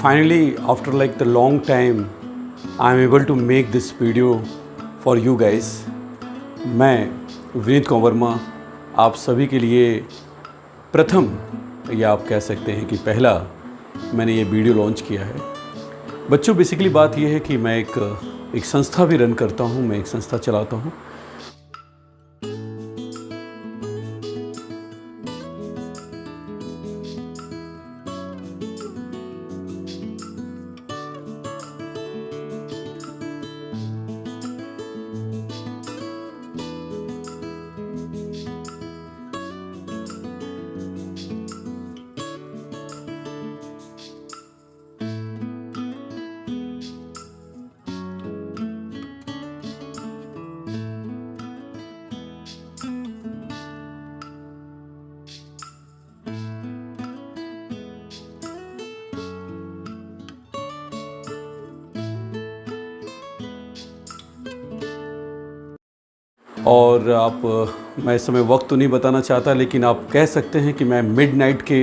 finally, after like the long time, I'm able to make this video for you guys. मैं विनीत कुमार वर्मा आप सभी के लिए प्रथम या आप कह सकते हैं कि पहला मैंने ये वीडियो लॉन्च किया है। बच्चों, बेसिकली बात ये है कि मैं एक संस्था भी रन करता हूँ, मैं एक संस्था चलाता हूँ। और आप मैं इस समय वक्त तो नहीं बताना चाहता, लेकिन आप कह सकते हैं कि मैं मिडनाइट के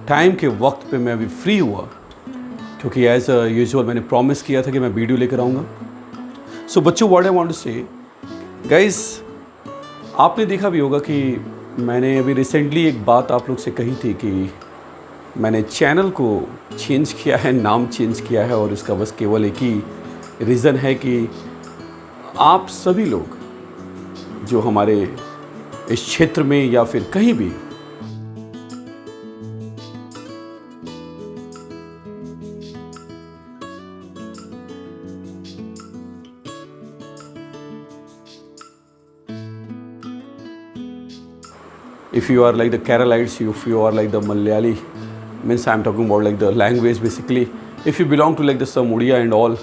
टाइम के वक्त पे मैं अभी फ्री हुआ, क्योंकि एज यूजुअल मैंने प्रॉमिस किया था कि मैं वीडियो लेकर आऊँगा। सो बच्चों, व्हाट आई वांट टू से गाइस, आपने देखा भी होगा कि मैंने अभी रिसेंटली एक बात आप लोग से कही थी कि मैंने चैनल को चेंज किया है, नाम चेंज किया है, और इसका बस केवल एक ही रीज़न है कि आप सभी लोग जो हमारे इस क्षेत्र में या फिर कहीं भी if you are like the Keralites, if you are like the Malayali, means I'm talking about like the language basically, if you belong to like the some Udiya and all,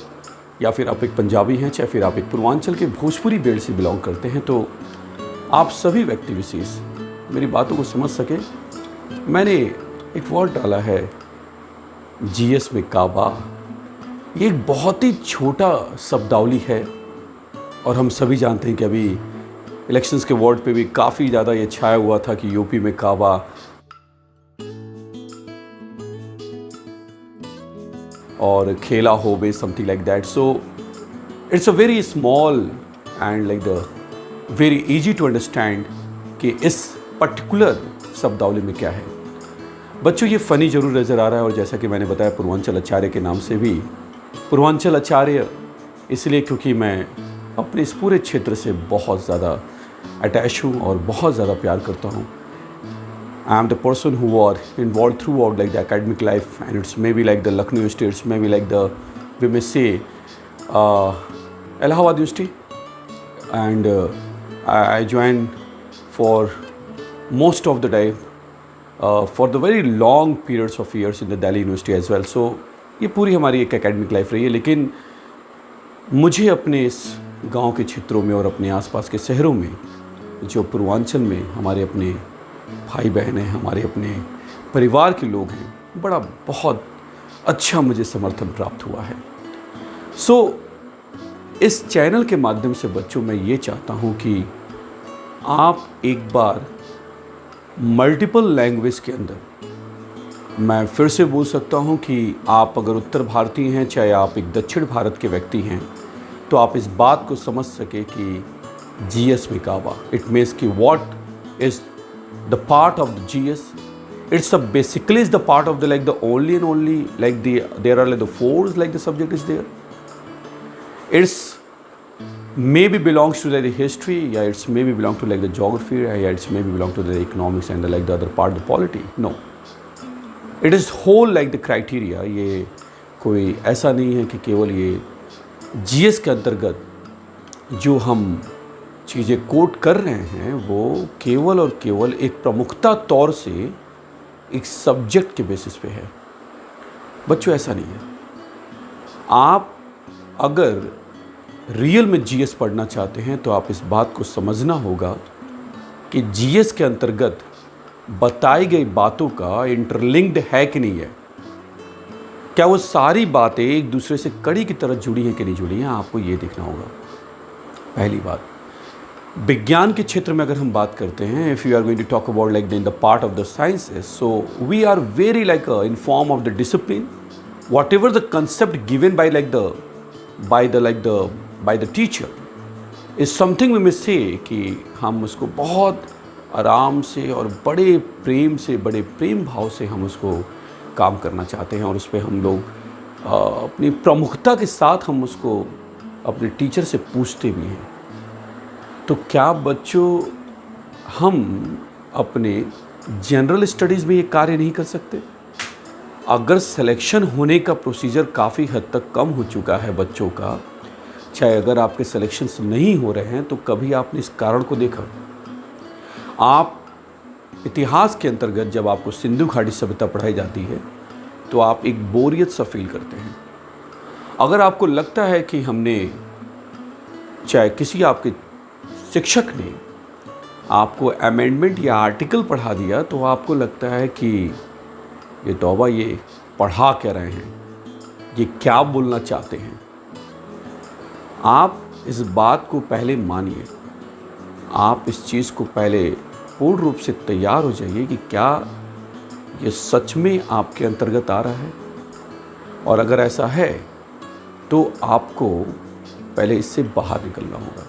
या फिर आप एक पंजाबी हैं, चाहे फिर आप एक पूर्वांचल के भोजपुरी बेल्ट से बिलोंग करते हैं, तो आप सभी व्यक्ति विशेष मेरी बातों को समझ सके, मैंने एक वर्ड डाला है जीएस में काबा। ये एक बहुत ही छोटा शब्दावली है, और हम सभी जानते हैं कि अभी इलेक्शंस के वर्ड पे भी काफ़ी ज़्यादा ये छाया हुआ था कि यूपी में काबा, और खेला हो बे, something like that. So it's a very small and like the very easy to understand कि इस पर्टिकुलर शब्दावली में क्या है। बच्चों, ये फ़नी ज़रूर नज़र आ रहा है, और जैसा कि मैंने बताया पूर्वांचल आचार्य के नाम से भी पूर्वांचल आचार्य इसलिए क्योंकि मैं अपने इस पूरे क्षेत्र से बहुत ज़्यादा अटैच हूँ और बहुत ज़्यादा प्यार करता हूँ। I am the person who are involved throughout like the academic life, and it's maybe like the Lucknow University, it's maybe like the, we may say, Allahabad University, and I joined for most of the time for the very long periods of years in the Delhi University as well. So ये पूरी हमारी एक academic life रही है, लेकिन मुझे अपने इस गांव के क्षेत्रों में और अपने आसपास के शहरों में, जो पूर्वांचल में हमारे अपने भाई बहन हैं, हमारे अपने परिवार के लोग हैं, बड़ा बहुत अच्छा मुझे समर्थन प्राप्त हुआ है। सो इस चैनल के माध्यम से बच्चों, मैं ये चाहता हूँ कि आप एक बार मल्टीपल लैंग्वेज के अंदर, मैं फिर से बोल सकता हूँ कि आप अगर उत्तर भारतीय हैं, चाहे आप एक दक्षिण भारत के व्यक्ति हैं, तो आप इस बात को समझ सके कि जीएस में काबा, इट मीन्स कि what is the part of the GS. It's basically is the part of the like the only and only like there are like the fours like the subject is there. It's maybe belongs to like the history, yeah, it's maybe belong to like the geography, yeah, it's maybe belong to the economics and like the other part the polity. No, it is whole like the criteria. ये कोई ऐसा नहीं है कि केवल ये GS के अंतर्गत जो हम चीज़ें कोट कर रहे हैं वो केवल और केवल एक प्रमुखता तौर से एक सब्जेक्ट के बेसिस पे है। बच्चों, ऐसा नहीं है। आप अगर रियल में जीएस पढ़ना चाहते हैं तो आप इस बात को समझना होगा कि जीएस के अंतर्गत बताई गई बातों का इंटरलिंक्ड है कि नहीं है, क्या वो सारी बातें एक दूसरे से कड़ी की तरह जुड़ी हैं कि नहीं जुड़ी हैं, आपको ये देखना होगा। पहली बात, विज्ञान के क्षेत्र में अगर हम बात करते हैं, if you are going to talk about like in the part of the sciences, so we are very like in form of the discipline, whatever the concept given by the teacher is something we may say कि हम उसको बहुत आराम से और बड़े प्रेम से, बड़े प्रेम भाव से हम उसको काम करना चाहते हैं और उस पे हम लोग अपनी प्रमुखता के साथ हम उसको अपने टीचर से पूछते भी हैं। तो क्या बच्चों हम अपने जनरल स्टडीज़ में ये कार्य नहीं कर सकते? अगर सिलेक्शन होने का प्रोसीजर काफ़ी हद तक कम हो चुका है बच्चों का, चाहे अगर आपके सिलेक्शंस नहीं हो रहे हैं, तो कभी आपने इस कारण को देखा? आप इतिहास के अंतर्गत जब आपको सिंधु घाटी सभ्यता पढ़ाई जाती है तो आप एक बोरियत सा फील करते हैं। अगर आपको लगता है कि हमने, चाहे किसी आपके शिक्षक ने आपको अमेंडमेंट या आर्टिकल पढ़ा दिया, तो आपको लगता है कि ये तौबा, ये पढ़ा क्या रहे हैं, ये क्या बोलना चाहते हैं। आप इस बात को पहले मानिए, आप इस चीज़ को पहले पूर्ण रूप से तैयार हो जाइए कि क्या ये सच में आपके अंतर्गत आ रहा है, और अगर ऐसा है तो आपको पहले इससे बाहर निकलना होगा।